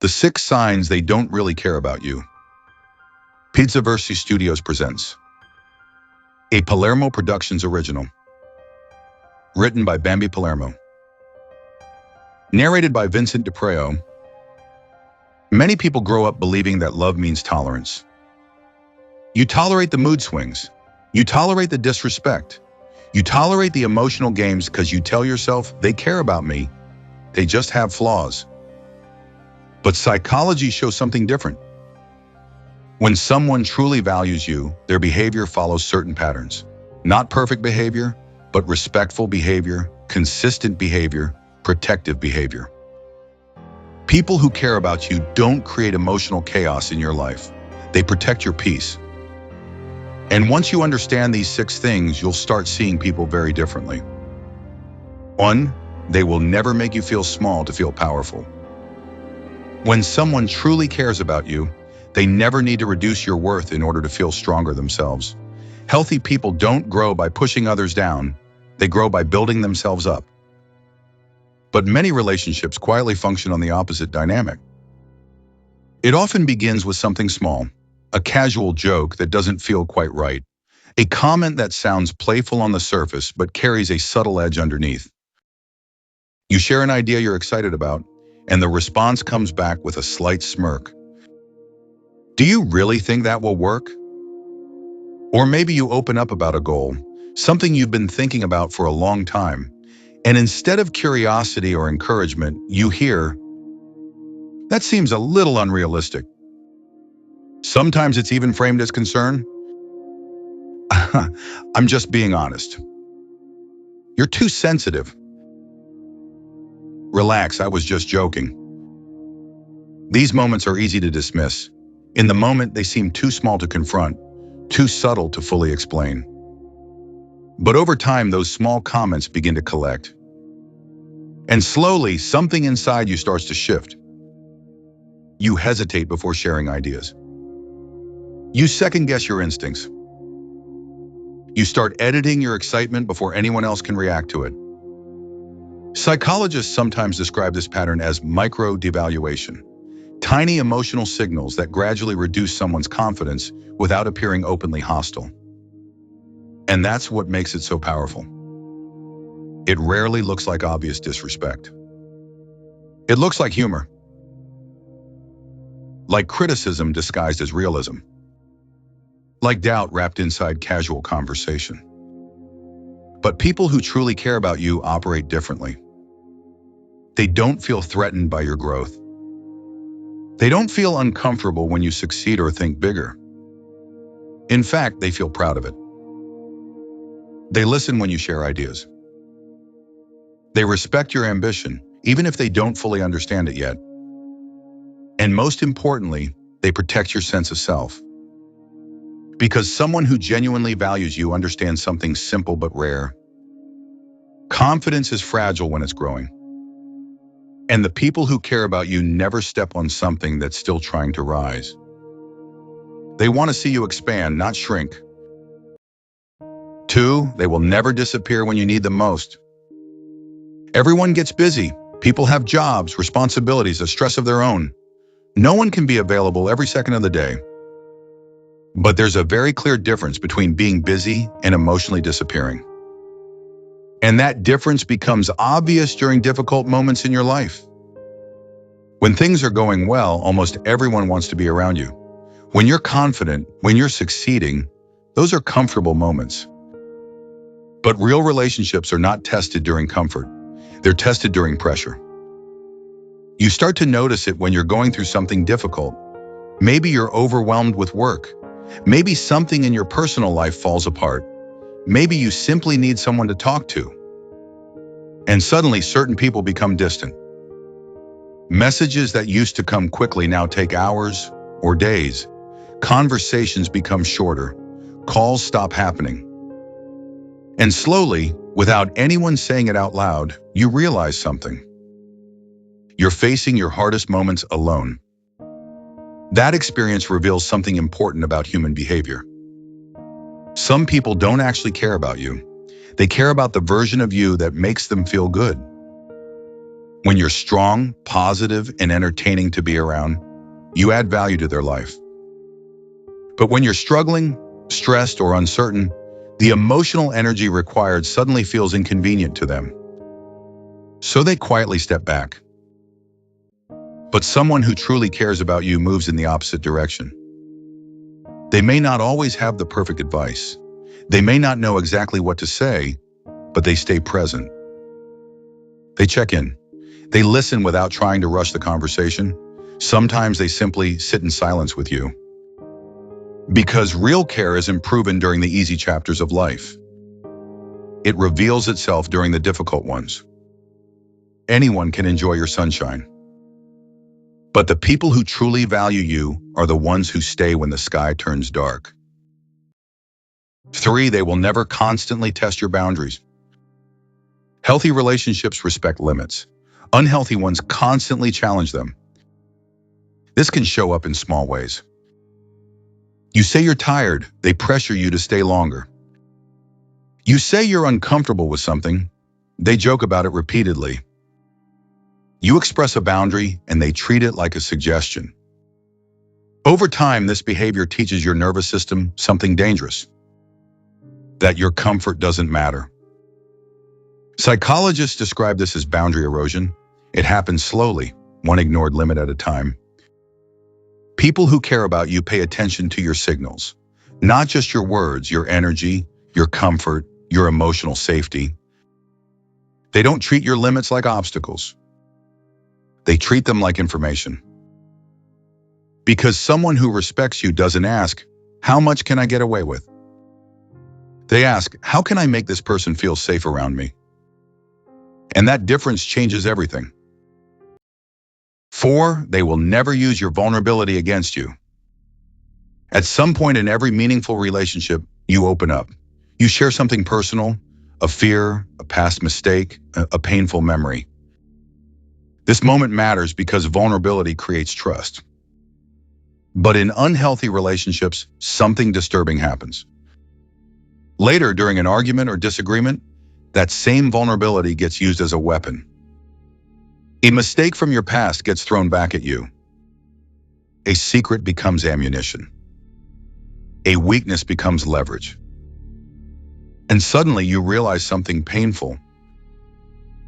The 6 signs they don't really care about you. Pizzaversi Studios presents a Palermo Productions original. Written by Bambi Palermo. Narrated by Vincent DePreo. Many people grow up believing that love means tolerance. You tolerate the mood swings. You tolerate the disrespect. You tolerate the emotional games because you tell yourself, they care about me. They just have flaws. But psychology shows something different. When someone truly values you, their behavior follows certain patterns. Not perfect behavior, but respectful behavior, consistent behavior, protective behavior. People who care about you don't create emotional chaos in your life. They protect your peace. And once you understand these 6 things, you'll start seeing people very differently. 1, they will never make you feel small to feel powerful. When someone truly cares about you, they never need to reduce your worth in order to feel stronger themselves. Healthy people don't grow by pushing others down. They grow by building themselves up. But many relationships quietly function on the opposite dynamic. It often begins with something small, a casual joke that doesn't feel quite right, a comment that sounds playful on the surface but carries a subtle edge underneath. You share an idea you're excited about, and the response comes back with a slight smirk. Do you really think that will work? Or maybe you open up about a goal, something you've been thinking about for a long time, and instead of curiosity or encouragement, you hear, "That seems a little unrealistic." Sometimes it's even framed as concern. "I'm just being honest." "You're too sensitive." "Relax, I was just joking." These moments are easy to dismiss. In the moment, they seem too small to confront, too subtle to fully explain. But over time, those small comments begin to collect. And slowly, something inside you starts to shift. You hesitate before sharing ideas. You second-guess your instincts. You start editing your excitement before anyone else can react to it. Psychologists sometimes describe this pattern as micro-devaluation, tiny emotional signals that gradually reduce someone's confidence without appearing openly hostile. And that's what makes it so powerful. It rarely looks like obvious disrespect. It looks like humor, like criticism disguised as realism, like doubt wrapped inside casual conversation. But people who truly care about you operate differently. They don't feel threatened by your growth. They don't feel uncomfortable when you succeed or think bigger. In fact, they feel proud of it. They listen when you share ideas. They respect your ambition, even if they don't fully understand it yet. And most importantly, they protect your sense of self. Because someone who genuinely values you understands something simple but rare. Confidence is fragile when it's growing. And the people who care about you never step on something that's still trying to rise. They want to see you expand, not shrink. 2, they will never disappear when you need them most. Everyone gets busy. People have jobs, responsibilities, a stress of their own. No one can be available every second of the day. But there's a very clear difference between being busy and emotionally disappearing. And that difference becomes obvious during difficult moments in your life. When things are going well, almost everyone wants to be around you. When you're confident, when you're succeeding, those are comfortable moments. But real relationships are not tested during comfort. They're tested during pressure. You start to notice it when you're going through something difficult. Maybe you're overwhelmed with work. Maybe something in your personal life falls apart. Maybe you simply need someone to talk to. And suddenly, certain people become distant. Messages that used to come quickly now take hours or days. Conversations become shorter. Calls stop happening. And slowly, without anyone saying it out loud, you realize something. You're facing your hardest moments alone. That experience reveals something important about human behavior. Some people don't actually care about you. They care about the version of you that makes them feel good. When you're strong, positive, and entertaining to be around, you add value to their life. But when you're struggling, stressed, or uncertain, the emotional energy required suddenly feels inconvenient to them. So they quietly step back. But someone who truly cares about you moves in the opposite direction. They may not always have the perfect advice. They may not know exactly what to say, but they stay present. They check in. They listen without trying to rush the conversation. Sometimes they simply sit in silence with you. Because real care isn't proven during the easy chapters of life. It reveals itself during the difficult ones. Anyone can enjoy your sunshine. But the people who truly value you are the ones who stay when the sky turns dark. 3, they will never constantly test your boundaries. Healthy relationships respect limits. Unhealthy ones constantly challenge them. This can show up in small ways. You say you're tired, they pressure you to stay longer. You say you're uncomfortable with something, they joke about it repeatedly. You express a boundary, and they treat it like a suggestion. Over time, this behavior teaches your nervous system something dangerous: that your comfort doesn't matter. Psychologists describe this as boundary erosion. It happens slowly, one ignored limit at a time. People who care about you pay attention to your signals, not just your words, your energy, your comfort, your emotional safety. They don't treat your limits like obstacles. They treat them like information. Because someone who respects you doesn't ask, "How much can I get away with?" They ask, "How can I make this person feel safe around me?" And that difference changes everything. 4, they will never use your vulnerability against you. At some point in every meaningful relationship, you open up. You share something personal, a fear, a past mistake, a painful memory. This moment matters because vulnerability creates trust. But in unhealthy relationships, something disturbing happens. Later, during an argument or disagreement, that same vulnerability gets used as a weapon. A mistake from your past gets thrown back at you. A secret becomes ammunition. A weakness becomes leverage. And suddenly you realize something painful.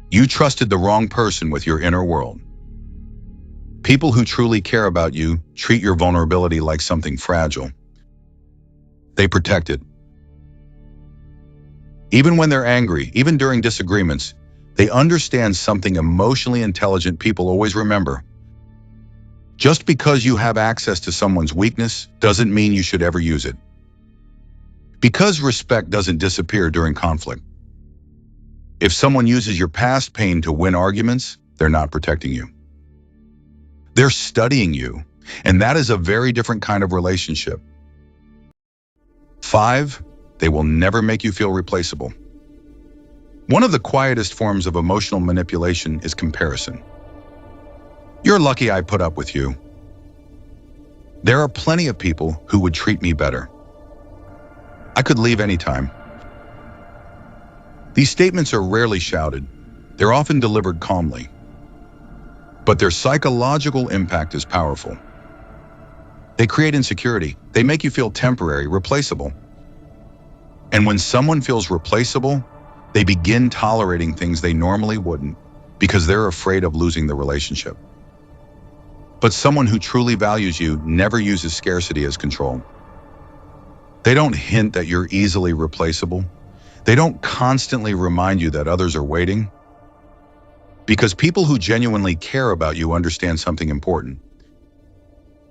You trusted the wrong person with your inner world. People who truly care about you treat your vulnerability like something fragile. They protect it. Even when they're angry, even during disagreements, they understand something emotionally intelligent people always remember. Just because you have access to someone's weakness doesn't mean you should ever use it. Because respect doesn't disappear during conflict. If someone uses your past pain to win arguments, they're not protecting you. They're studying you, and that is a very different kind of relationship. 5, they will never make you feel replaceable. One of the quietest forms of emotional manipulation is comparison. You're lucky I put up with you. There are plenty of people who would treat me better. I could leave anytime. These statements are rarely shouted. They're often delivered calmly. But their psychological impact is powerful. They create insecurity. They make you feel temporary, replaceable. And when someone feels replaceable, they begin tolerating things they normally wouldn't because they're afraid of losing the relationship. But someone who truly values you never uses scarcity as control. They don't hint that you're easily replaceable. They don't constantly remind you that others are waiting. Because people who genuinely care about you understand something important.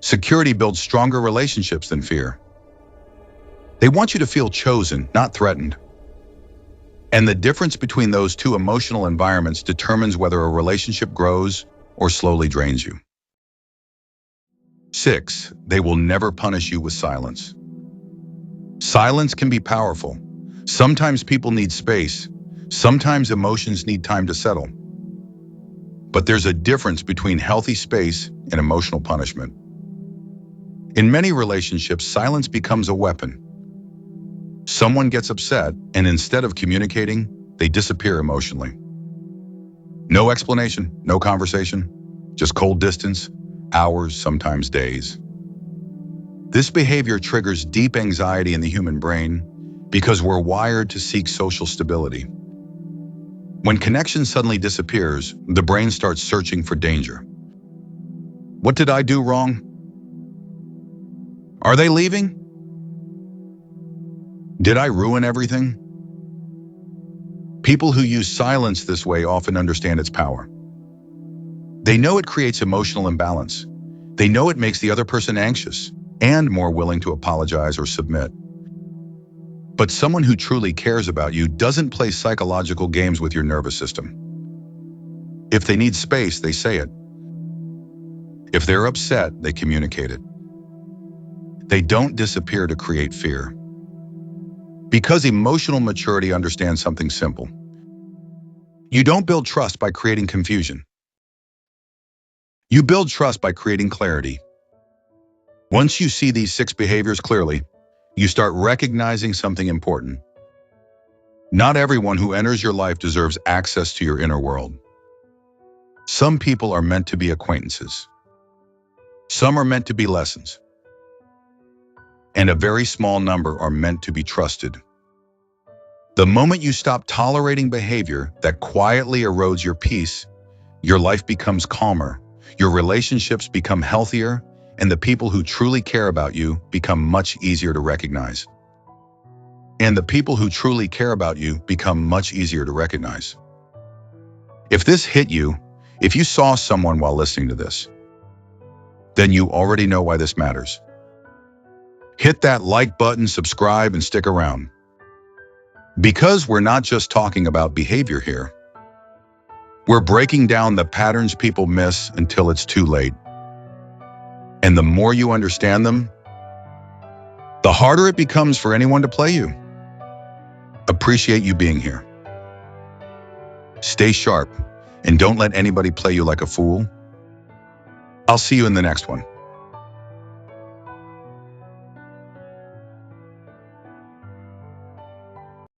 Security builds stronger relationships than fear. They want you to feel chosen, not threatened. And the difference between those two emotional environments determines whether a relationship grows or slowly drains you. 6, they will never punish you with silence. Silence can be powerful. Sometimes people need space. Sometimes emotions need time to settle. But there's a difference between healthy space and emotional punishment. In many relationships, silence becomes a weapon. Someone gets upset, and instead of communicating, they disappear emotionally. No explanation, no conversation, just cold distance, hours, sometimes days. This behavior triggers deep anxiety in the human brain because we're wired to seek social stability. When connection suddenly disappears, the brain starts searching for danger. What did I do wrong? Are they leaving? Did I ruin everything? People who use silence this way often understand its power. They know it creates emotional imbalance. They know it makes the other person anxious and more willing to apologize or submit. But someone who truly cares about you doesn't play psychological games with your nervous system. If they need space, they say it. If they're upset, they communicate it. They don't disappear to create fear. Because emotional maturity understands something simple. You don't build trust by creating confusion. You build trust by creating clarity. Once you see these 6 behaviors clearly, you start recognizing something important. Not everyone who enters your life deserves access to your inner world. Some people are meant to be acquaintances. Some are meant to be lessons. And a very small number are meant to be trusted. The moment you stop tolerating behavior that quietly erodes your peace, your life becomes calmer, your relationships become healthier, and the people who truly care about you become much easier to recognize. And the people who truly care about you become much easier to recognize. If this hit you, if you saw someone while listening to this, then you already know why this matters. Hit that like button, subscribe, and stick around. Because we're not just talking about behavior here. We're breaking down the patterns people miss until it's too late. And the more you understand them, the harder it becomes for anyone to play you. Appreciate you being here. Stay sharp, and don't let anybody play you like a fool. I'll see you in the next one.